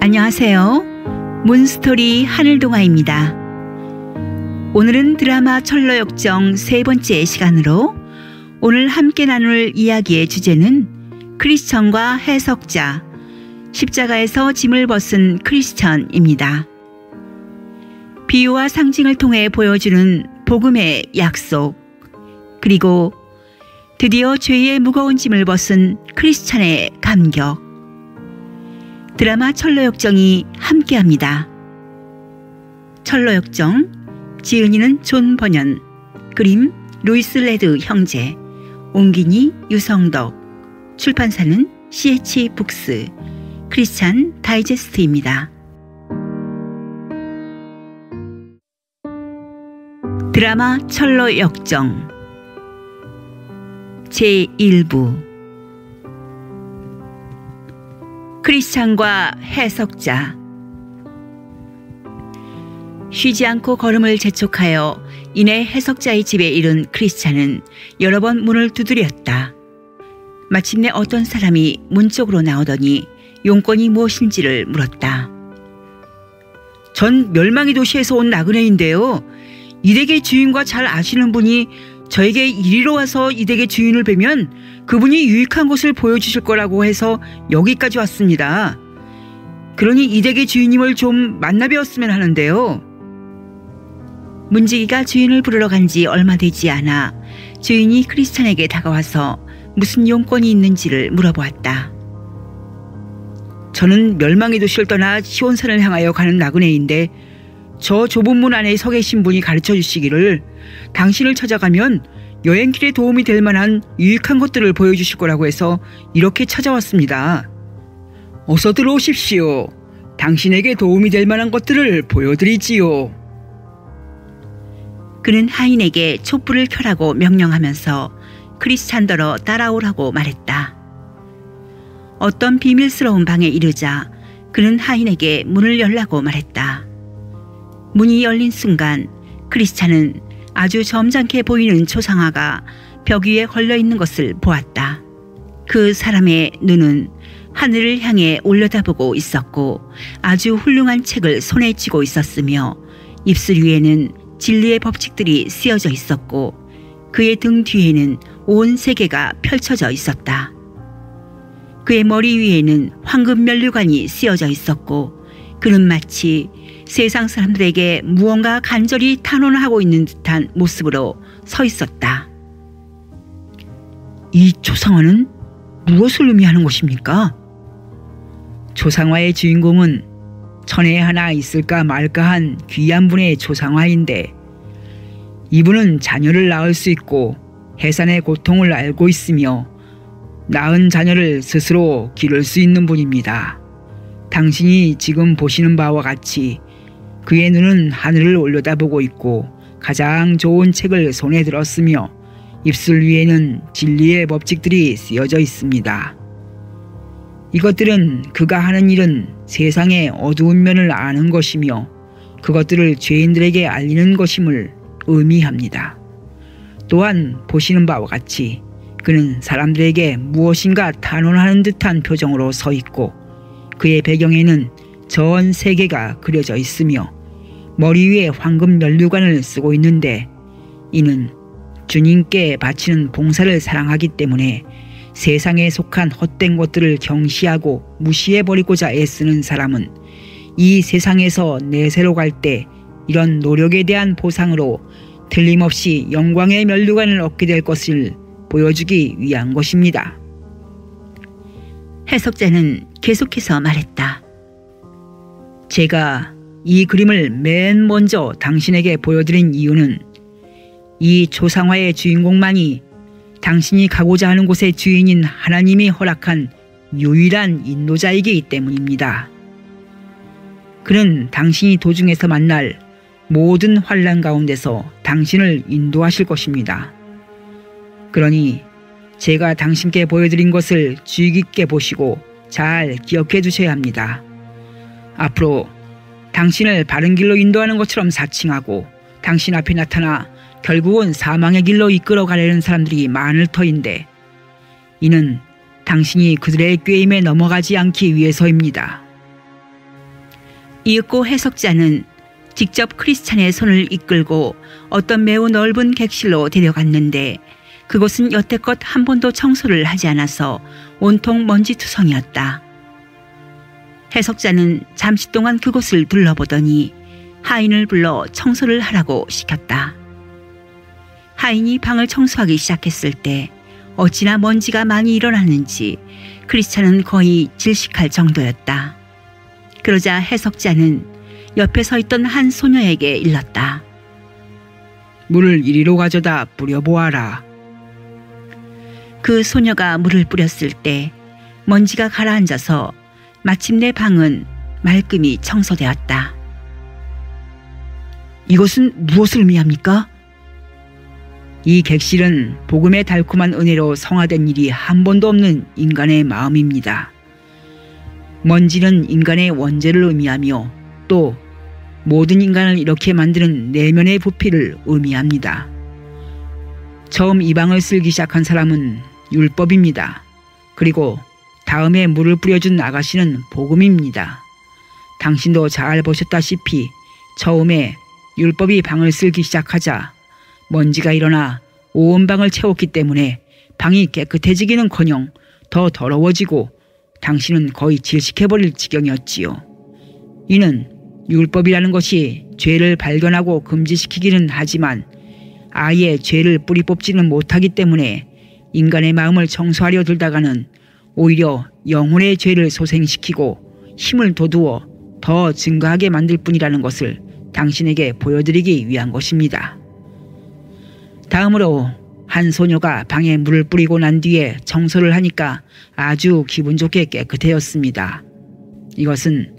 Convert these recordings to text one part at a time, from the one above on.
안녕하세요. 문스토리 하늘동화입니다. 오늘은 드라마 철로역정 세 번째 시간으로 오늘 함께 나눌 이야기의 주제는 크리스천과 해석자, 십자가에서 짐을 벗은 크리스천입니다. 비유와 상징을 통해 보여주는 복음의 약속, 그리고 드디어 죄의 무거운 짐을 벗은 크리스천의 감격. 드라마 철로역정이 함께합니다. 철로역정, 지은이는 존 번연, 그림 루이스 레드 형제, 옹기니 유성덕, 출판사는 CH 북스, 크리스찬 다이제스트입니다. 드라마 철로역정 제1부 크리스찬과 해석자. 쉬지 않고 걸음을 재촉하여 이내 해석자의 집에 이른 크리스찬은 여러 번 문을 두드렸다. 마침내 어떤 사람이 문 쪽으로 나오더니 용건이 무엇인지를 물었다. 전 멸망의 도시에서 온 나그네인데요. 이 댁의 주인과 잘 아시는 분이 저에게 이리로 와서 이 댁의 주인을 뵈면 그분이 유익한 곳을 보여주실 거라고 해서 여기까지 왔습니다. 그러니 이 댁의 주인님을 좀 만나 뵈었으면 하는데요. 문지기가 주인을 부르러 간 지 얼마 되지 않아 주인이 크리스찬에게 다가와서 무슨 용건이 있는지를 물어보았다. 저는 멸망의 도시를 떠나 시온산을 향하여 가는 나그네인데 저 좁은 문 안에 서 계신 분이 가르쳐 주시기를 당신을 찾아가면 여행길에 도움이 될 만한 유익한 것들을 보여주실 거라고 해서 이렇게 찾아왔습니다. 어서 들어오십시오. 당신에게 도움이 될 만한 것들을 보여드리지요. 그는 하인에게 촛불을 켜라고 명령하면서 크리스찬더러 따라오라고 말했다. 어떤 비밀스러운 방에 이르자 그는 하인에게 문을 열라고 말했다. 문이 열린 순간 크리스찬은 아주 점잖게 보이는 초상화가 벽 위에 걸려있는 것을 보았다. 그 사람의 눈은 하늘을 향해 올려다보고 있었고 아주 훌륭한 책을 손에 쥐고 있었으며 입술 위에는 진리의 법칙들이 쓰여져 있었고 그의 등 뒤에는 온 세계가 펼쳐져 있었다. 그의 머리 위에는 황금 면류관이 쓰여져 있었고 그는 마치 세상 사람들에게 무언가 간절히 탄원하고 있는 듯한 모습으로 서 있었다. 이 초상화는 무엇을 의미하는 것입니까? 초상화의 주인공은 천에 하나 있을까 말까한 귀한 분의 초상화인데 이분은 자녀를 낳을 수 있고 해산의 고통을 알고 있으며 낳은 자녀를 스스로 기를 수 있는 분입니다. 당신이 지금 보시는 바와 같이 그의 눈은 하늘을 올려다보고 있고 가장 좋은 책을 손에 들었으며 입술 위에는 진리의 법칙들이 쓰여져 있습니다. 이것들은 그가 하는 일은 세상의 어두운 면을 아는 것이며 그것들을 죄인들에게 알리는 것임을 의미합니다. 또한 보시는 바와 같이 그는 사람들에게 무엇인가 탄원하는 듯한 표정으로 서 있고 그의 배경에는 전 세계가 그려져 있으며 머리 위에 황금 면류관을 쓰고 있는데 이는 주님께 바치는 봉사를 사랑하기 때문에 세상에 속한 헛된 것들을 경시하고 무시해버리고자 애쓰는 사람은 이 세상에서 내세로 갈 때 이런 노력에 대한 보상으로 틀림없이 영광의 면류관을 얻게 될 것을 보여주기 위한 것입니다. 해석자는 계속해서 말했다. 제가 이 그림을 맨 먼저 당신에게 보여드린 이유는 이 초상화의 주인공만이 당신이 가고자 하는 곳의 주인인 하나님이 허락한 유일한 인도자이기 때문입니다. 그는 당신이 도중에서 만날 모든 환난 가운데서 당신을 인도하실 것입니다. 그러니 제가 당신께 보여드린 것을 주의 깊게 보시고 잘 기억해 두셔야 합니다. 앞으로 당신을 바른 길로 인도하는 것처럼 사칭하고 당신 앞에 나타나 결국은 사망의 길로 이끌어가려는 사람들이 많을 터인데 이는 당신이 그들의 꾀임에 넘어가지 않기 위해서입니다. 이윽고 해석자는 직접 크리스찬의 손을 이끌고 어떤 매우 넓은 객실로 데려갔는데 그곳은 여태껏 한 번도 청소를 하지 않아서 온통 먼지투성이었다. 해석자는 잠시 동안 그곳을 둘러보더니 하인을 불러 청소를 하라고 시켰다. 하인이 방을 청소하기 시작했을 때 어찌나 먼지가 많이 일어났는지 크리스찬은 거의 질식할 정도였다. 그러자 해석자는 옆에 서 있던 한 소녀에게 일렀다. 물을 이리로 가져다 뿌려보아라. 그 소녀가 물을 뿌렸을 때 먼지가 가라앉아서 마침내 방은 말끔히 청소되었다. 이것은 무엇을 의미합니까? 이 객실은 복음의 달콤한 은혜로 성화된 일이 한 번도 없는 인간의 마음입니다. 먼지는 인간의 원죄를 의미하며 또 모든 인간을 이렇게 만드는 내면의 부피를 의미합니다. 처음 이 방을 쓸기 시작한 사람은 율법입니다. 그리고 다음에 물을 뿌려준 아가씨는 복음입니다. 당신도 잘 보셨다시피 처음에 율법이 방을 쓸기 시작하자 먼지가 일어나 온 방을 채웠기 때문에 방이 깨끗해지기는커녕 더 더러워지고 당신은 거의 질식해버릴 지경이었지요. 이는 율법이라는 것이 죄를 발견하고 금지시키기는 하지만 아예 죄를 뿌리 뽑지는 못하기 때문에 인간의 마음을 청소하려 들다가는 오히려 영혼의 죄를 소생시키고 힘을 돋우어 더 증가하게 만들 뿐이라는 것을 당신에게 보여드리기 위한 것입니다. 다음으로 한 소녀가 방에 물을 뿌리고 난 뒤에 청소를 하니까 아주 기분 좋게 깨끗해졌습니다. 이것은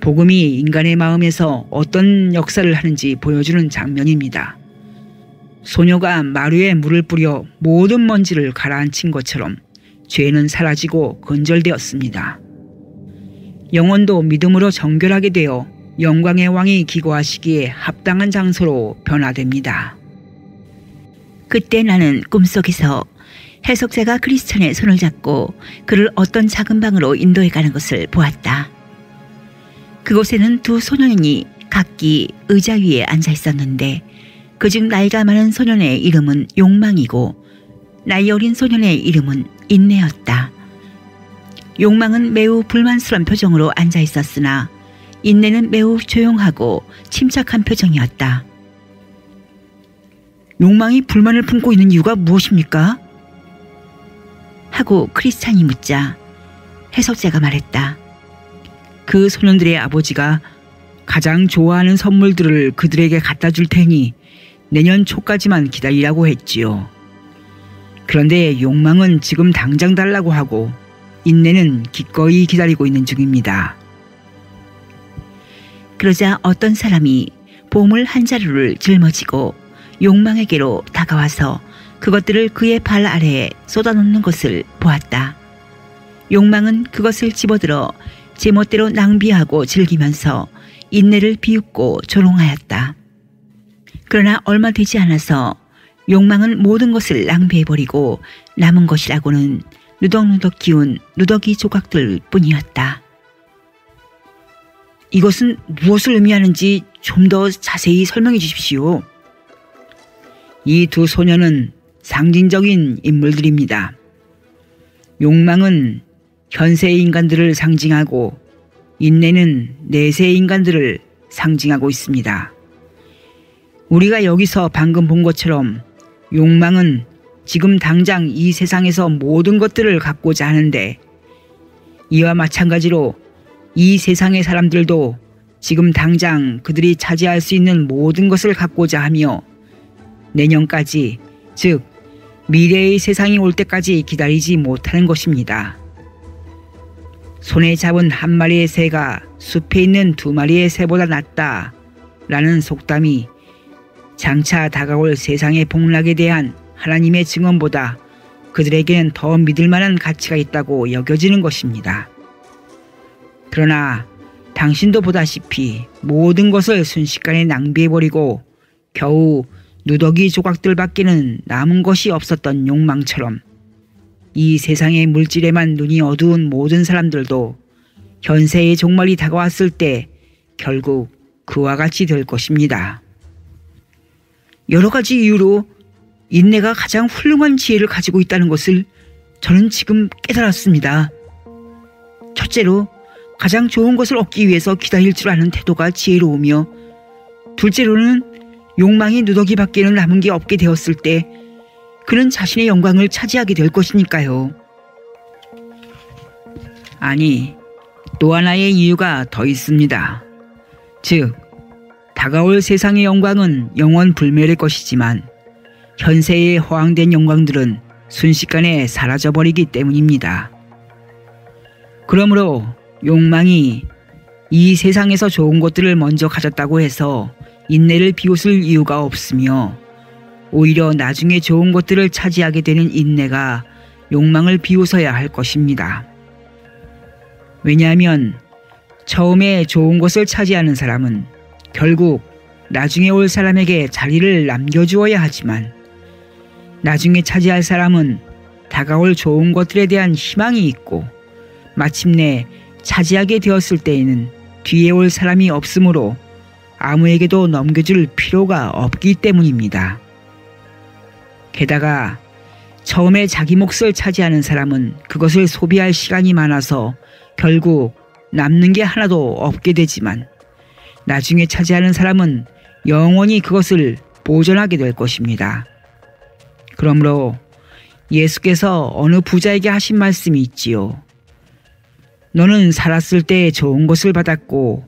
복음이 인간의 마음에서 어떤 역사를 하는지 보여주는 장면입니다. 소녀가 마루에 물을 뿌려 모든 먼지를 가라앉힌 것처럼 죄는 사라지고 건절되었습니다. 영혼도 믿음으로 정결하게 되어 영광의 왕이 기거하시기에 합당한 장소로 변화됩니다. 그때 나는 꿈속에서 해석자가 크리스찬의 손을 잡고 그를 어떤 작은 방으로 인도해 가는 것을 보았다. 그곳에는 두 소년이 각기 의자 위에 앉아 있었는데 그중 나이가 많은 소년의 이름은 욕망이고 나이 어린 소년의 이름은 인내였다. 욕망은 매우 불만스러운 표정으로 앉아 있었으나 인내는 매우 조용하고 침착한 표정이었다. 욕망이 불만을 품고 있는 이유가 무엇입니까? 하고 크리스찬이 묻자 해석자가 말했다. 그 소년들의 아버지가 가장 좋아하는 선물들을 그들에게 갖다 줄 테니 내년 초까지만 기다리라고 했지요. 그런데 욕망은 지금 당장 달라고 하고 인내는 기꺼이 기다리고 있는 중입니다. 그러자 어떤 사람이 보물 한 자루를 짊어지고 욕망에게로 다가와서 그것들을 그의 발 아래에 쏟아놓는 것을 보았다. 욕망은 그것을 집어들어 제멋대로 낭비하고 즐기면서 인내를 비웃고 조롱하였다. 그러나 얼마 되지 않아서 욕망은 모든 것을 낭비해버리고 남은 것이라고는 누덕누덕 기운 누더기 조각들 뿐이었다. 이것은 무엇을 의미하는지 좀 더 자세히 설명해 주십시오. 이 두 소녀는 상징적인 인물들입니다. 욕망은 현세의 인간들을 상징하고 인내는 내세의 인간들을 상징하고 있습니다. 우리가 여기서 방금 본 것처럼 욕망은 지금 당장 이 세상에서 모든 것들을 갖고자 하는데 이와 마찬가지로 이 세상의 사람들도 지금 당장 그들이 차지할 수 있는 모든 것을 갖고자 하며 내년까지, 즉 미래의 세상이 올 때까지 기다리지 못하는 것입니다. 손에 잡은 한 마리의 새가 숲에 있는 두 마리의 새보다 낫다 라는 속담이 장차 다가올 세상의 복락에 대한 하나님의 증언보다 그들에게는 더 믿을 만한 가치가 있다고 여겨지는 것입니다. 그러나 당신도 보다시피 모든 것을 순식간에 낭비해버리고 겨우 누더기 조각들밖에는 남은 것이 없었던 욕망처럼 이 세상의 물질에만 눈이 어두운 모든 사람들도 현세의 종말이 다가왔을 때 결국 그와 같이 될 것입니다. 여러 가지 이유로 인내가 가장 훌륭한 지혜를 가지고 있다는 것을 저는 지금 깨달았습니다. 첫째로 가장 좋은 것을 얻기 위해서 기다릴 줄 아는 태도가 지혜로우며, 둘째로는 욕망이 누더기밖에는 남은 게 없게 되었을 때 그는 자신의 영광을 차지하게 될 것이니까요. 아니, 또 하나의 이유가 더 있습니다. 즉, 다가올 세상의 영광은 영원 불멸의 것이지만 현세의 허황된 영광들은 순식간에 사라져버리기 때문입니다. 그러므로 욕망이 이 세상에서 좋은 것들을 먼저 가졌다고 해서 인내를 비웃을 이유가 없으며, 오히려 나중에 좋은 것들을 차지하게 되는 인내가 욕망을 비웃어야 할 것입니다. 왜냐하면 처음에 좋은 것을 차지하는 사람은 결국 나중에 올 사람에게 자리를 남겨주어야 하지만, 나중에 차지할 사람은 다가올 좋은 것들에 대한 희망이 있고 마침내 차지하게 되었을 때에는 뒤에 올 사람이 없으므로 아무에게도 넘겨줄 필요가 없기 때문입니다. 게다가 처음에 자기 몫을 차지하는 사람은 그것을 소비할 시간이 많아서 결국 남는 게 하나도 없게 되지만, 나중에 차지하는 사람은 영원히 그것을 보존하게 될 것입니다. 그러므로 예수께서 어느 부자에게 하신 말씀이 있지요. 너는 살았을 때 좋은 것을 받았고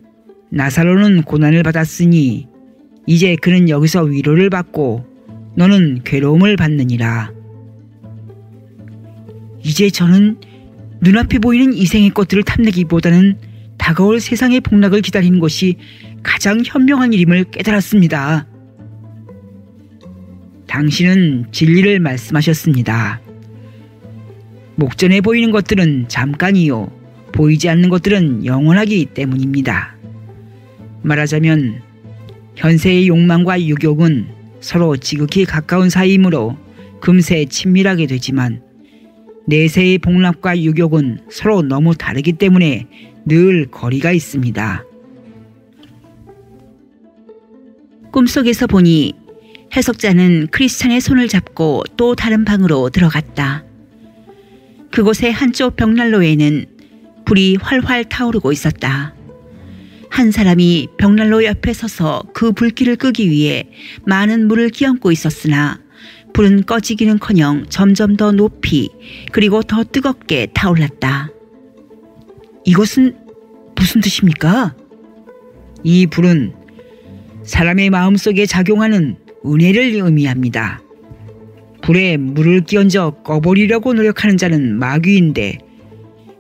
나사로는 고난을 받았으니 이제 그는 여기서 위로를 받고 너는 괴로움을 받느니라. 이제 저는 눈앞에 보이는 이생의 것들을 탐내기보다는 다가올 세상의 복락을 기다리는 것이 가장 현명한 일임을 깨달았습니다. 당신은 진리를 말씀하셨습니다. 목전에 보이는 것들은 잠깐이요, 보이지 않는 것들은 영원하기 때문입니다. 말하자면 현세의 욕망과 유욕은 서로 지극히 가까운 사이이므로 금세 친밀하게 되지만, 내세의 복락과 유욕은 서로 너무 다르기 때문에 늘 거리가 있습니다. 꿈속에서 보니 해석자는 크리스찬의 손을 잡고 또 다른 방으로 들어갔다. 그곳의 한쪽 벽난로에는 불이 활활 타오르고 있었다. 한 사람이 벽난로 옆에 서서 그 불길을 끄기 위해 많은 물을 끼얹고 있었으나 불은 꺼지기는커녕 점점 더 높이 그리고 더 뜨겁게 타올랐다. 이것은 무슨 뜻입니까? 이 불은 사람의 마음속에 작용하는 은혜를 의미합니다. 불에 물을 끼얹어 꺼버리려고 노력하는 자는 마귀인데,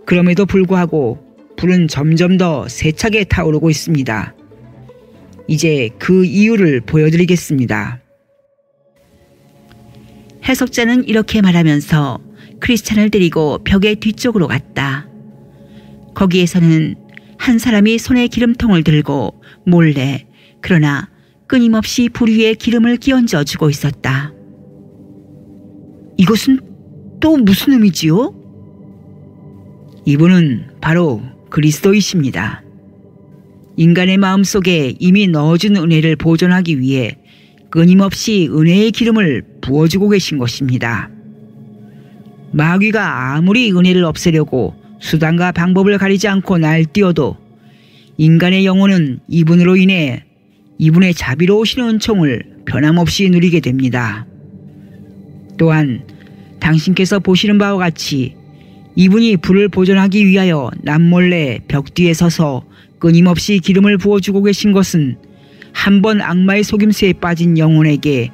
그럼에도 불구하고 불은 점점 더 세차게 타오르고 있습니다. 이제 그 이유를 보여드리겠습니다. 해석자는 이렇게 말하면서 크리스찬을 데리고 벽의 뒤쪽으로 갔다. 거기에서는 한 사람이 손에 기름통을 들고 몰래, 그러나 끊임없이 불 위에 기름을 끼얹어 주고 있었다. 이것은 또 무슨 의미지요? 이분은 바로 그리스도이십니다. 인간의 마음속에 이미 넣어준 은혜를 보존하기 위해 끊임없이 은혜의 기름을 부어주고 계신 것입니다. 마귀가 아무리 은혜를 없애려고 수단과 방법을 가리지 않고 날뛰어도 인간의 영혼은 이분으로 인해 이분의 자비로우신 은총을 변함없이 누리게 됩니다. 또한 당신께서 보시는 바와 같이 이분이 불을 보존하기 위하여 남몰래 벽 뒤에 서서 끊임없이 기름을 부어주고 계신 것은 한 번 악마의 속임수에 빠진 영혼에게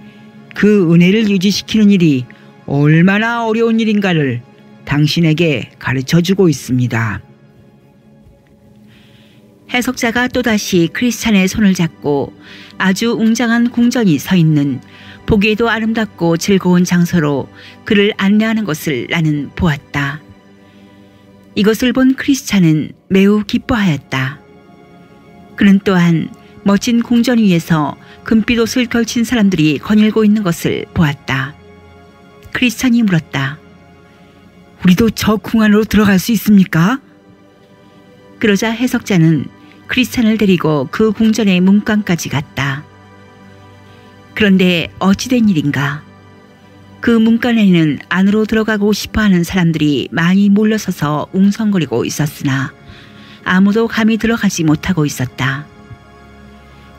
그 은혜를 유지시키는 일이 얼마나 어려운 일인가를 당신에게 가르쳐주고 있습니다. 해석자가 또다시 크리스찬의 손을 잡고 아주 웅장한 궁전이 서 있는 보기에도 아름답고 즐거운 장소로 그를 안내하는 것을 나는 보았다. 이것을 본 크리스찬은 매우 기뻐하였다. 그는 또한 멋진 궁전 위에서 금빛 옷을 걸친 사람들이 거닐고 있는 것을 보았다. 크리스찬이 물었다. 우리도 저 궁 안으로 들어갈 수 있습니까? 그러자 해석자는 크리스찬을 데리고 그 궁전의 문간까지 갔다. 그런데 어찌된 일인가? 그 문간에는 안으로 들어가고 싶어하는 사람들이 많이 몰려서서 웅성거리고 있었으나 아무도 감히 들어가지 못하고 있었다.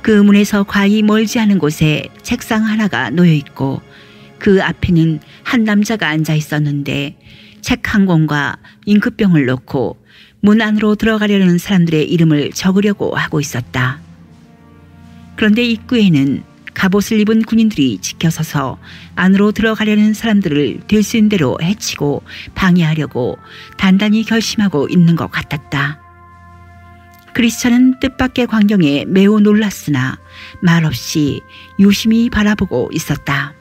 그 문에서 과히 멀지 않은 곳에 책상 하나가 놓여 있고 그 앞에는 한 남자가 앉아 있었는데 책 한 권과 잉크병을 놓고 문 안으로 들어가려는 사람들의 이름을 적으려고 하고 있었다. 그런데 입구에는 갑옷을 입은 군인들이 지켜서서 안으로 들어가려는 사람들을 될 수 있는 대로 해치고 방해하려고 단단히 결심하고 있는 것 같았다. 크리스찬은 뜻밖의 광경에 매우 놀랐으나 말없이 유심히 바라보고 있었다.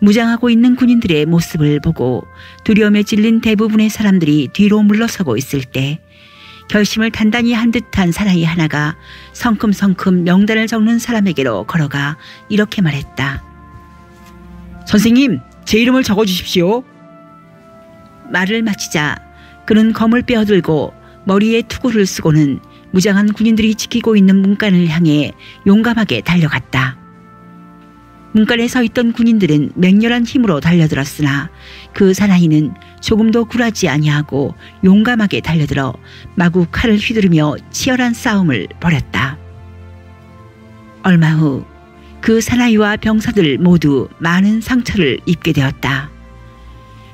무장하고 있는 군인들의 모습을 보고 두려움에 찔린 대부분의 사람들이 뒤로 물러서고 있을 때 결심을 단단히 한 듯한 사나이 하나가 성큼성큼 명단을 적는 사람에게로 걸어가 이렇게 말했다. 선생님, 제 이름을 적어주십시오. 말을 마치자 그는 검을 빼어들고 머리에 투구를 쓰고는 무장한 군인들이 지키고 있는 문간을 향해 용감하게 달려갔다. 문간에 서 있던 군인들은 맹렬한 힘으로 달려들었으나 그 사나이는 조금도 굴하지 아니하고 용감하게 달려들어 마구 칼을 휘두르며 치열한 싸움을 벌였다. 얼마 후 그 사나이와 병사들 모두 많은 상처를 입게 되었다.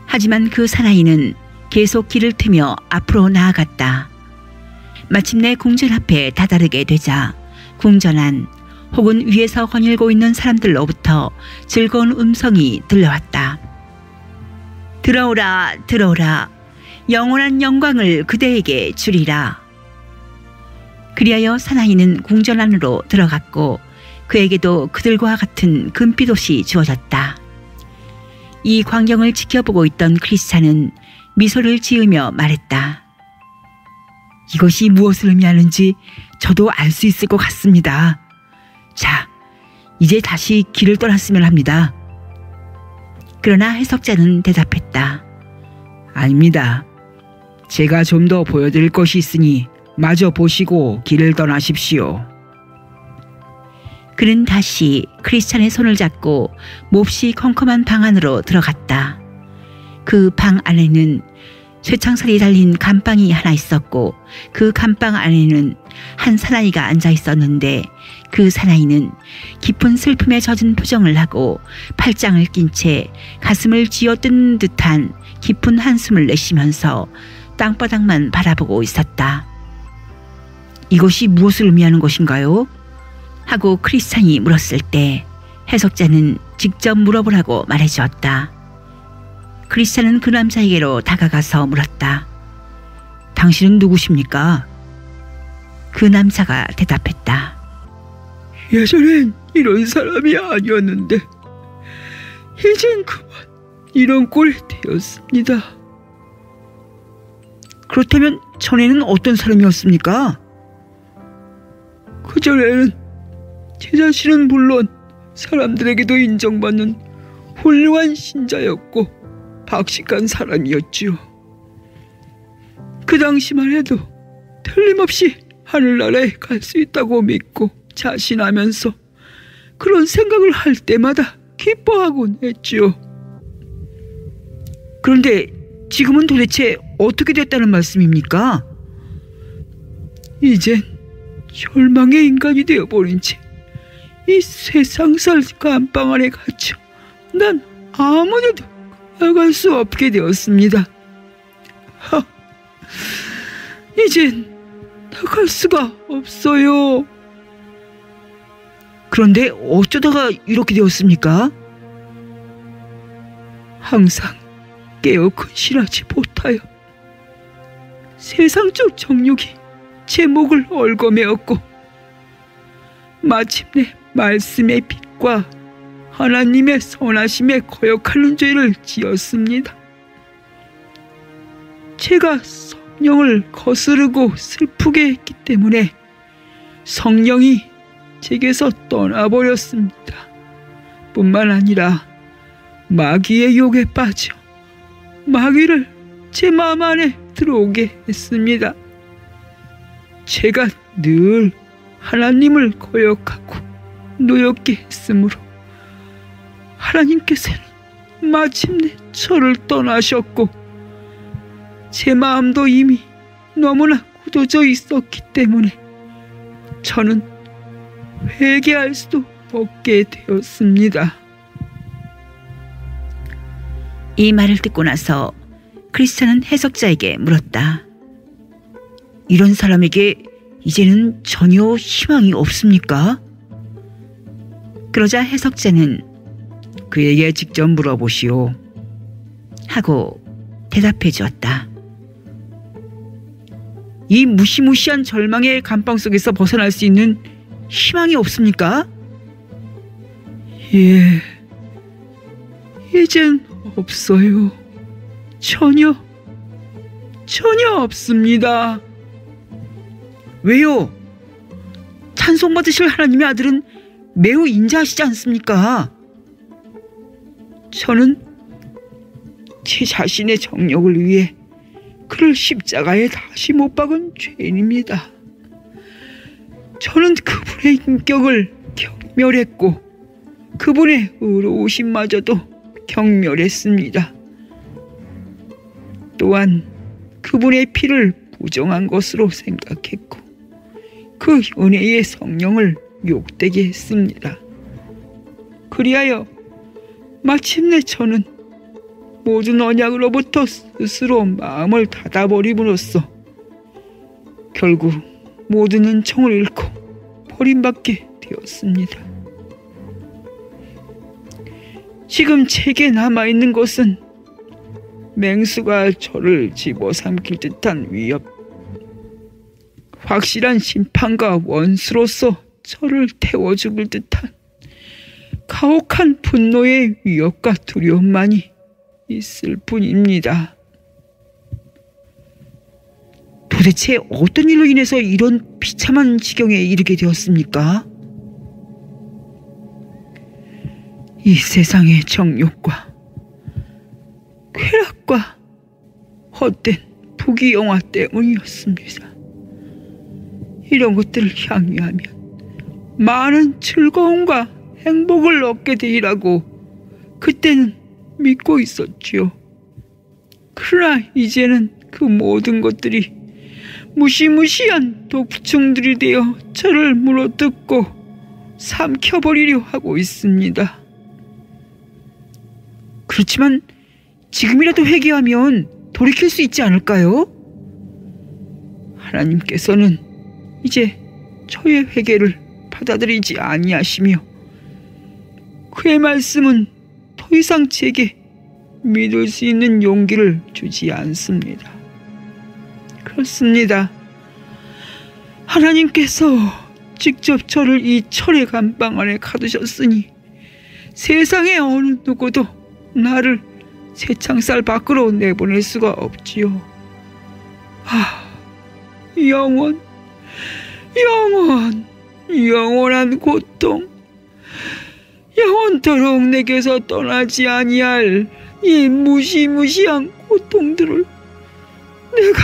하지만 그 사나이는 계속 길을 트며 앞으로 나아갔다. 마침내 궁전 앞에 다다르게 되자 궁전 안 혹은 위에서 거닐고 있는 사람들로부터 즐거운 음성이 들려왔다. 들어오라, 들어오라. 영원한 영광을 그대에게 주리라. 그리하여 사나이는 궁전 안으로 들어갔고 그에게도 그들과 같은 금빛 옷이 주어졌다. 이 광경을 지켜보고 있던 크리스찬은 미소를 지으며 말했다. 이것이 무엇을 의미하는지 저도 알 수 있을 것 같습니다. 자, 이제 다시 길을 떠났으면 합니다. 그러나 해석자는 대답했다. 아닙니다. 제가 좀 더 보여드릴 것이 있으니 마저 보시고 길을 떠나십시오. 그는 다시 크리스찬의 손을 잡고 몹시 컴컴한 방 안으로 들어갔다. 그 방 안에는 쇠창살이 달린 감방이 하나 있었고 그 감방 안에는 한 사나이가 앉아 있었는데 그 사나이는 깊은 슬픔에 젖은 표정을 하고 팔짱을 낀 채 가슴을 쥐어뜯는 듯한 깊은 한숨을 내쉬면서 땅바닥만 바라보고 있었다. 이것이 무엇을 의미하는 것인가요? 하고 크리스찬이 물었을 때 해석자는 직접 물어보라고 말해주었다. 크리스찬은 그 남자에게로 다가가서 물었다. 당신은 누구십니까? 그 남자가 대답했다. 예전엔 이런 사람이 아니었는데 이젠 그만 이런 꼴이 되었습니다. 그렇다면 전에는 어떤 사람이었습니까? 그전에는 제 자신은 물론 사람들에게도 인정받는 훌륭한 신자였고 박식한 사람이었지요. 그 당시만 해도 틀림없이 하늘나라에 갈 수 있다고 믿고 자신하면서 그런 생각을 할 때마다 기뻐하곤 했지요. 그런데 지금은 도대체 어떻게 됐다는 말씀입니까? 이젠 절망의 인간이 되어버린 채 이 세상살 감방 안에 갇혀 난 아무데도 나갈 수 없게 되었습니다. 이젠 나갈 수가 없어요. 그런데 어쩌다가 이렇게 되었습니까? 항상 깨어 근실하지 못하여 세상적 정욕이 제 목을 얽어매었고 마침내 말씀의 빛과 하나님의 선하심에 거역하는 죄를 지었습니다. 제가 성령을 거스르고 슬프게 했기 때문에 성령이 제게서 떠나버렸습니다. 뿐만 아니라 마귀의 욕에 빠져 마귀를 제 마음 안에 들어오게 했습니다. 제가 늘 하나님을 거역하고 노엽게 했으므로 하나님께서는 마침내 저를 떠나셨고 제 마음도 이미 너무나 굳어져 있었기 때문에 저는 회개할 수도 없게 되었습니다. 이 말을 듣고 나서 크리스찬은 해석자에게 물었다. 이런 사람에게 이제는 전혀 희망이 없습니까? 그러자 해석자는 그에게 직접 물어보시오 하고 대답해 주었다. 이 무시무시한 절망의 감방 속에서 벗어날 수 있는 희망이 없습니까? 예, 이젠 없어요. 전혀 없습니다. 왜요? 찬송받으실 하나님의 아들은 매우 인자하시지 않습니까? 저는 제 자신의 정욕을 위해 그를 십자가에 다시 못 박은 죄인입니다. 저는 그분의 인격을 경멸했고 그분의 의로우심마저도 경멸했습니다. 또한 그분의 피를 부정한 것으로 생각했고 그 은혜의 성령을 욕되게 했습니다. 그리하여 마침내 저는 모든 언약으로부터 스스로 마음을 닫아버림으로써 결국 모든 은총을 잃고 버림받게 되었습니다. 지금 제게 남아있는 것은 맹수가 저를 집어삼킬 듯한 위협, 확실한 심판과 원수로서 저를 태워 죽을 듯한 가혹한 분노의 위협과 두려움만이 있을 뿐입니다. 도대체 어떤 일로 인해서 이런 비참한 지경에 이르게 되었습니까? 이 세상의 정욕과 쾌락과 헛된 부귀영화 때문이었습니다. 이런 것들을 향유하면 많은 즐거움과 행복을 얻게 되리라고 그때는 믿고 있었지요. 그러나 이제는 그 모든 것들이 무시무시한 독충들이 되어 저를 물어뜯고 삼켜버리려 하고 있습니다. 그렇지만 지금이라도 회개하면 돌이킬 수 있지 않을까요? 하나님께서는 이제 저의 회개를 받아들이지 아니하시며 그의 말씀은 더 이상 제게 믿을 수 있는 용기를 주지 않습니다. 그렇습니다. 하나님께서 직접 저를 이 철의 감방 안에 가두셨으니 세상의 어느 누구도 나를 새창살 밖으로 내보낼 수가 없지요. 영원한 고통, 영원토록 내게서 떠나지 아니할 이 무시무시한 고통들을 내가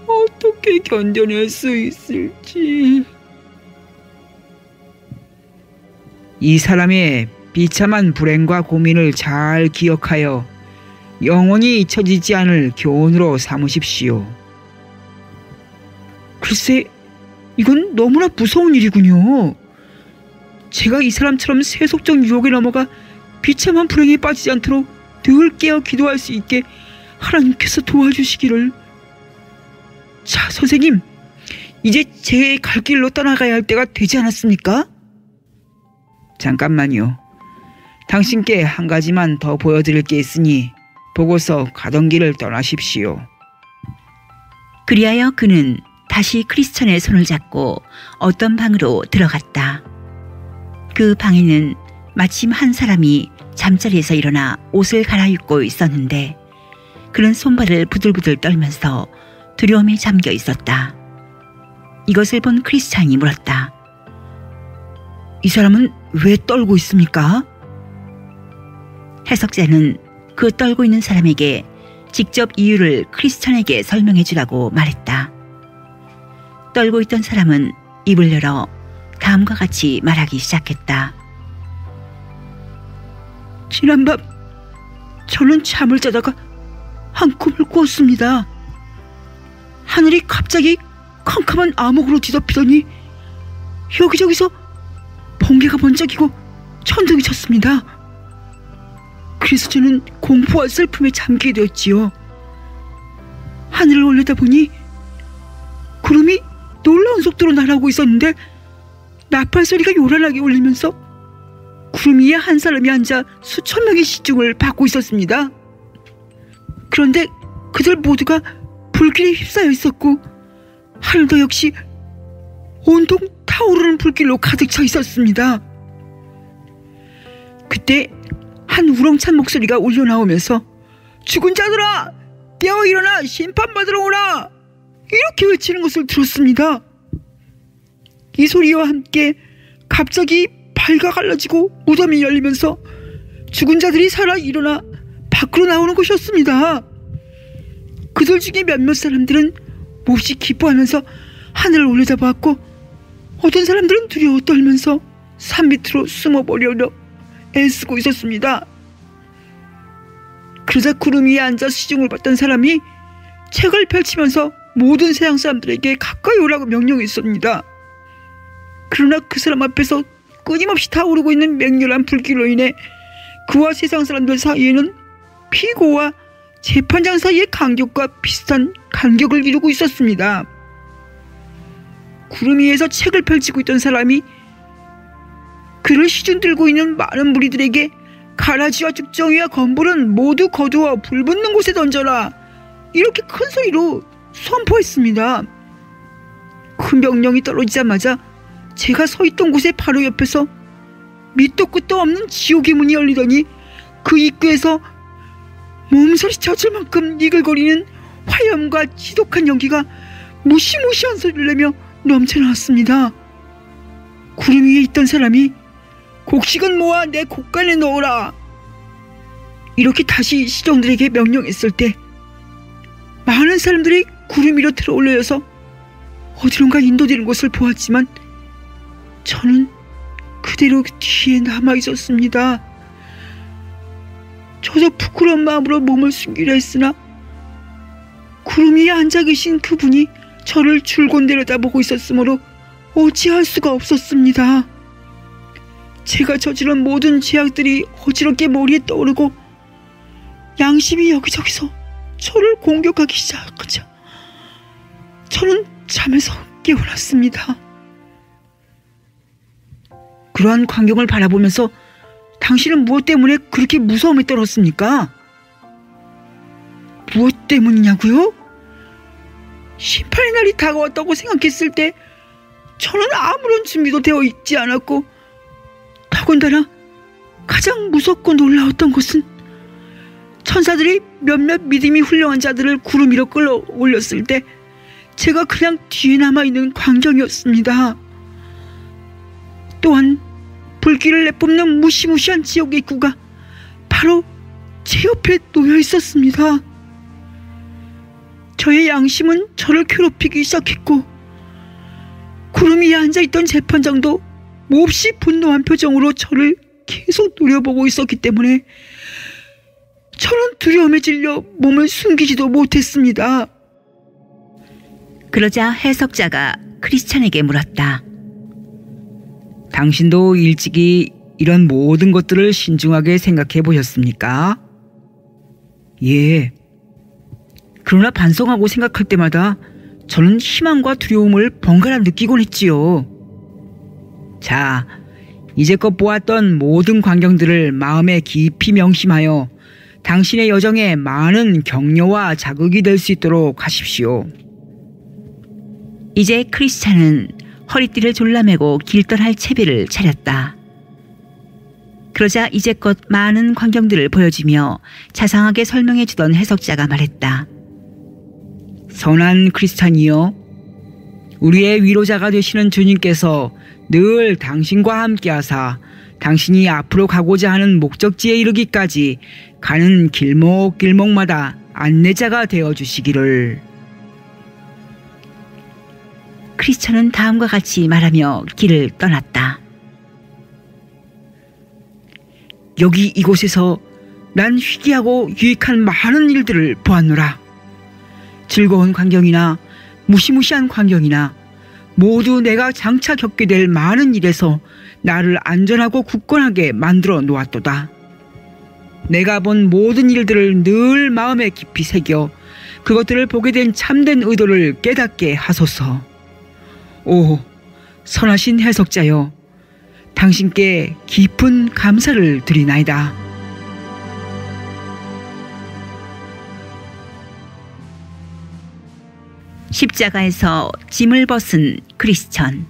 어떻게 견뎌낼 수 있을지. 이 사람의 비참한 불행과 고민을 잘 기억하여 영원히 잊혀지지 않을 교훈으로 삼으십시오. 글쎄, 이건 너무나 무서운 일이군요. 제가 이 사람처럼 세속적 유혹에 넘어가 비참한 불행에 빠지지 않도록 늘 깨어 기도할 수 있게 하나님께서 도와주시기를. 자, 선생님, 이제 제 갈 길로 떠나가야 할 때가 되지 않았습니까? 잠깐만요. 당신께 한 가지만 더 보여드릴 게 있으니 보고서 가던 길을 떠나십시오. 그리하여 그는 다시 크리스천의 손을 잡고 어떤 방으로 들어갔다. 그 방에는 마침 한 사람이 잠자리에서 일어나 옷을 갈아입고 있었는데 그는 손발을 부들부들 떨면서 두려움에 잠겨 있었다. 이것을 본 크리스찬이 물었다. 이 사람은 왜 떨고 있습니까? 해석자는 그 떨고 있는 사람에게 직접 이유를 크리스찬에게 설명해 주라고 말했다. 떨고 있던 사람은 입을 열어 다음과 같이 말하기 시작했다. 지난밤 저는 잠을 자다가 한 꿈을 꿨습니다. 하늘이 갑자기 캄캄한 암흑으로 뒤덮이더니 여기저기서 번개가 번쩍이고 천둥이 쳤습니다. 그래서 저는 공포와 슬픔에 잠기게 되었지요. 하늘을 올려다보니 구름이 놀라운 속도로 날아오고 있었는데 나팔 소리가 요란하게 울리면서 구름 위에 한 사람이 앉아 수천 명의 시중을 받고 있었습니다. 그런데 그들 모두가 불길에 휩싸여 있었고 하늘도 역시 온통 타오르는 불길로 가득 차 있었습니다. 그때 한 우렁찬 목소리가 울려나오면서 죽은 자들아 깨어 일어나 심판받으러 오라 이렇게 외치는 것을 들었습니다. 이 소리와 함께 갑자기 발가 갈라지고 무덤이 열리면서 죽은 자들이 살아 일어나 밖으로 나오는 것이었습니다. 그들 중에 몇몇 사람들은 몹시 기뻐하면서 하늘을 올려다보았고 어떤 사람들은 두려워 떨면서 산 밑으로 숨어버리려 애쓰고 있었습니다. 그러자 구름 위에 앉아 시중을 봤던 사람이 책을 펼치면서 모든 세상 사람들에게 가까이 오라고 명령했습니다. 그러나 그 사람 앞에서 끊임없이 타오르고 있는 맹렬한 불길로 인해 그와 세상 사람들 사이에는 피고와 재판장 사이의 간격과 비슷한 간격을 이루고 있었습니다. 구름 위에서 책을 펼치고 있던 사람이 그를 시준 들고 있는 많은 무리들에게 가라지와 죽정이와 건불은 모두 거두어 불 붙는 곳에 던져라 이렇게 큰 소리로 선포했습니다. 그 명령이 떨어지자마자 제가 서 있던 곳의 바로 옆에서 밑도 끝도 없는 지옥의 문이 열리더니 그 입구에서 몸서리 젖을 만큼 이글거리는 화염과 지독한 연기가 무시무시한 소리를 내며 넘쳐나왔습니다. 구름 위에 있던 사람이 곡식은 모아 내 곡간에 넣어라 이렇게 다시 시종들에게 명령했을 때 많은 사람들이 구름 위로 들어올려서 어디론가 인도되는 것을 보았지만 저는 그대로 뒤에 남아 있었습니다. 저도 부끄러운 마음으로 몸을 숨기려 했으나 구름 위에 앉아 계신 그분이 저를 줄곧 내려다보고 있었으므로 어찌할 수가 없었습니다. 제가 저지른 모든 죄악들이 어지럽게 머리에 떠오르고 양심이 여기저기서 저를 공격하기 시작하자 저는 잠에서 깨어났습니다. 그러한 광경을 바라보면서 당신은 무엇 때문에 그렇게 무서움에 떨었습니까? 무엇 때문이냐고요? 심판의 날이 다가왔다고 생각했을 때 저는 아무런 준비도 되어 있지 않았고 더군다나 가장 무섭고 놀라웠던 것은 천사들이 몇몇 믿음이 훌륭한 자들을 구름 위로 끌어올렸을 때 제가 그냥 뒤에 남아있는 광경이었습니다. 또한 불길을 내뿜는 무시무시한 지옥의 입구가 바로 제 옆에 놓여 있었습니다. 저의 양심은 저를 괴롭히기 시작했고 구름 위에 앉아있던 재판장도 몹시 분노한 표정으로 저를 계속 노려보고 있었기 때문에 저는 두려움에 질려 몸을 숨기지도 못했습니다. 그러자 해석자가 크리스찬에게 물었다. 당신도 일찍이 이런 모든 것들을 신중하게 생각해 보셨습니까? 예. 그러나 반성하고 생각할 때마다 저는 희망과 두려움을 번갈아 느끼곤 했지요. 자, 이제껏 보았던 모든 광경들을 마음에 깊이 명심하여 당신의 여정에 많은 격려와 자극이 될 수 있도록 하십시오. 이제 크리스찬은 허리띠를 졸라매고 길떨할 채비를 차렸다. 그러자 이제껏 많은 광경들을 보여주며 자상하게 설명해주던 해석자가 말했다. 선한 크리스찬이여, 우리의 위로자가 되시는 주님께서 늘 당신과 함께하사 당신이 앞으로 가고자 하는 목적지에 이르기까지 가는 길목길목마다 안내자가 되어주시기를. 크리스천은 다음과 같이 말하며 길을 떠났다. 여기 이곳에서 난 희귀하고 유익한 많은 일들을 보았노라. 즐거운 광경이나 무시무시한 광경이나 모두 내가 장차 겪게 될 많은 일에서 나를 안전하고 굳건하게 만들어 놓았도다. 내가 본 모든 일들을 늘 마음에 깊이 새겨 그것들을 보게 된 참된 의도를 깨닫게 하소서. 오, 선하신 해석자여, 당신께 깊은 감사를 드리나이다. 십자가에서 짐을 벗은 크리스천.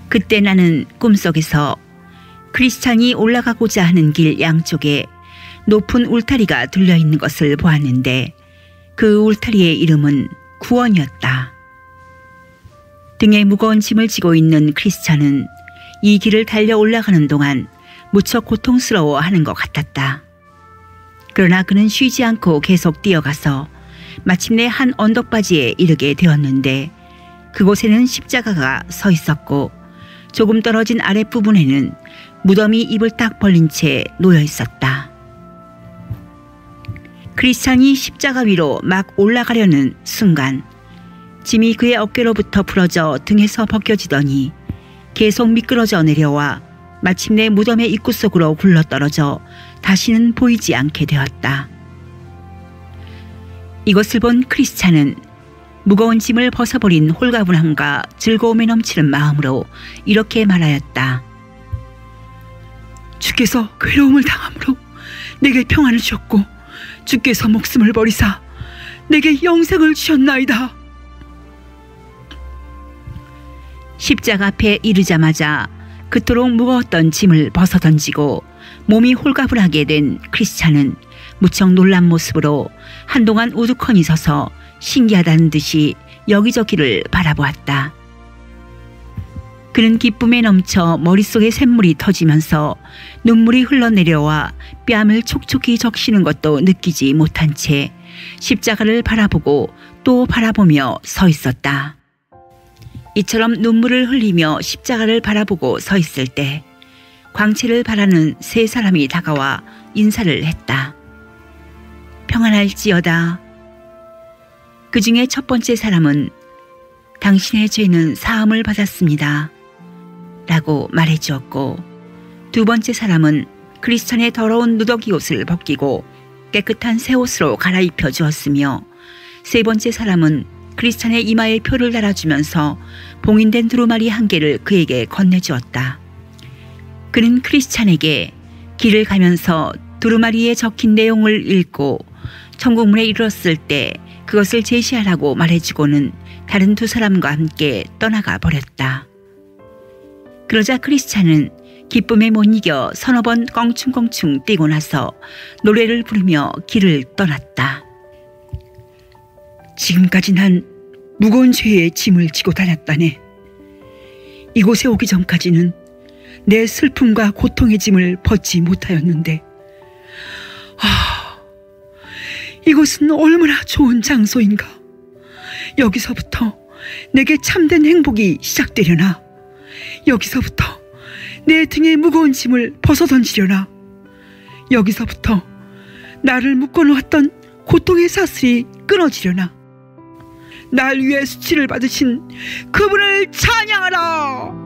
그때 나는 꿈속에서 크리스찬이 올라가고자 하는 길 양쪽에 높은 울타리가 둘려 있는 것을 보았는데 그 울타리의 이름은 구원이었다. 등에 무거운 짐을 지고 있는 크리스찬은 이 길을 달려 올라가는 동안 무척 고통스러워하는 것 같았다. 그러나 그는 쉬지 않고 계속 뛰어가서 마침내 한 언덕바지에 이르게 되었는데 그곳에는 십자가가 서 있었고 조금 떨어진 아랫부분에는 무덤이 입을 딱 벌린 채 놓여 있었다. 크리스찬이 십자가 위로 막 올라가려는 순간 짐이 그의 어깨로부터 풀어져 등에서 벗겨지더니 계속 미끄러져 내려와 마침내 무덤의 입구 속으로 굴러떨어져 다시는 보이지 않게 되었다. 이것을 본 크리스찬은 무거운 짐을 벗어버린 홀가분함과 즐거움에 넘치는 마음으로 이렇게 말하였다. 주께서 괴로움을 당함으로 내게 평안을 주셨고 주께서 목숨을 버리사 내게 영생을 주셨나이다. 십자가 앞에 이르자마자 그토록 무거웠던 짐을 벗어던지고 몸이 홀가분하게 된 크리스찬은 무척 놀란 모습으로 한동안 우두커니 서서 신기하다는 듯이 여기저기를 바라보았다. 그는 기쁨에 넘쳐 머릿속에 샘물이 터지면서 눈물이 흘러내려와 뺨을 촉촉히 적시는 것도 느끼지 못한 채 십자가를 바라보고 또 바라보며 서 있었다. 이처럼 눈물을 흘리며 십자가를 바라보고 서 있을 때 광채를 바라는 세 사람이 다가와 인사를 했다. 평안할지어다. 그 중에 첫 번째 사람은 당신의 죄는 사함을 받았습니다. 라고 말해주었고 두 번째 사람은 크리스찬의 더러운 누더기 옷을 벗기고 깨끗한 새 옷으로 갈아입혀 주었으며 세 번째 사람은 크리스찬의 이마에 표를 달아주면서 봉인된 두루마리 한 개를 그에게 건네주었다. 그는 크리스찬에게 길을 가면서 두루마리에 적힌 내용을 읽고 천국문에 이르렀을 때 그것을 제시하라고 말해주고는 다른 두 사람과 함께 떠나가 버렸다. 그러자 크리스찬은 기쁨에 못 이겨 서너 번 껑충껑충 뛰고 나서 노래를 부르며 길을 떠났다. 지금까지 난 무거운 죄의 짐을 지고 다녔다네. 이곳에 오기 전까지는 내 슬픔과 고통의 짐을 벗지 못하였는데 이곳은 얼마나 좋은 장소인가. 여기서부터 내게 참된 행복이 시작되려나. 여기서부터 내 등에 무거운 짐을 벗어던지려나. 여기서부터 나를 묶어놓았던 고통의 사슬이 끊어지려나. 날 위해 수치를 받으신 그분을 찬양하라.